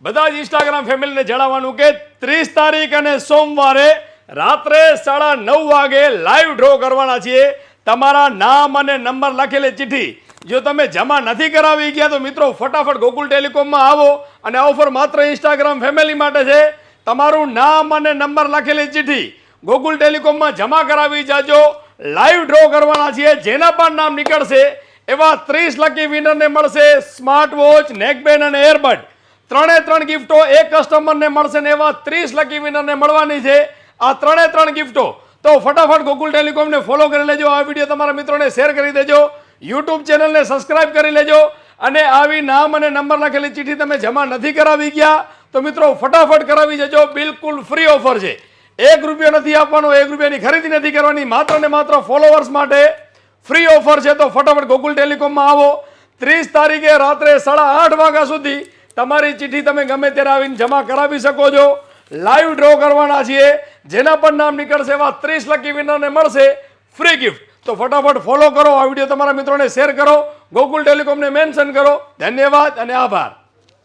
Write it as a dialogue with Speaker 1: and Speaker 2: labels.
Speaker 1: બધા જ ઇન્સ્ટાગ્રામ ફેમિલીને જણાવવાનું કે 30 તારીખ અને સોમવારે રાત્રે 9:30 વાગે લાઈવ ડ્રો કરવાના છીએ. તમારા નામ અને નંબર લખેલી ચિઠ્ઠી જો તમે જમા નથી કરાવી ગયા તો મિત્રો ફટાફટ ગોકુલ ટેલિકોમમાં આવો અને ઓફર માત્ર ઇન્સ્ટાગ્રામ ફેમિલી માટે છે. તમારું નામ અને નંબર લખેલી ચિઠ્ઠી ગોકુલ ટેલિકોમમાં જમા કરાવી જાજો. લાઈવ ડ્રો કરવાના છીએ. જેના પણ નામ નીકળશે એવા 30 લકી વિનરને મળશે સ્માર્ટ વોચ, નેકબેન્ડ અને એરબડ. 3 ગિફ્ટો એક કસ્ટમરને મળશે ને એવા 30 લકી વિનરને મળવાની છે આ 3 ગિફ્ટો. તો ફટાફટ ગોકુલ ટેલિકોમને ફોલો કરી લેજો. આ વિડીયો તમારા મિત્રોને શેર કરી દેજો. યુટ્યુબ ચેનલને સબસ્ક્રાઇબ કરી લેજો. અને આવી નામ અને નંબર લખેલી ચિઠ્ઠી તમે જમા નથી કરાવી ગયા તો મિત્રો ફટાફટ કરાવી જજો. બિલકુલ ફ્રી ઓફર છે. 1 રૂપિયો નથી આપવાનો, 1 રૂપિયાની ખરીદી નથી કરવાની. માત્ર ને માત્ર ફોલોવર્સ માટે ફ્રી ઓફર છે. તો ફટાફટ ગોકુલ ટેલિકોમમાં આવો. 30 તારીખે રાત્રે 8:30 વાગ્યા સુધી તમારી ચિઠ્ઠી તમે ગમે ત્યારે આવીને જમા કરાવી શકો છો. લાઈવ ડ્રો કરવાના છીએ. જેના પણ નામ નીકળશે એવા 30 લકી વિનરને મળશે ફ્રી ગિફ્ટ. તો ફટાફટ ફોલો કરો. આ વિડીયો તમારા મિત્રોને શેર કરો. ગોકુલ ટેલિકોમને મેન્શન કરો. ધન્યવાદ અને આભાર.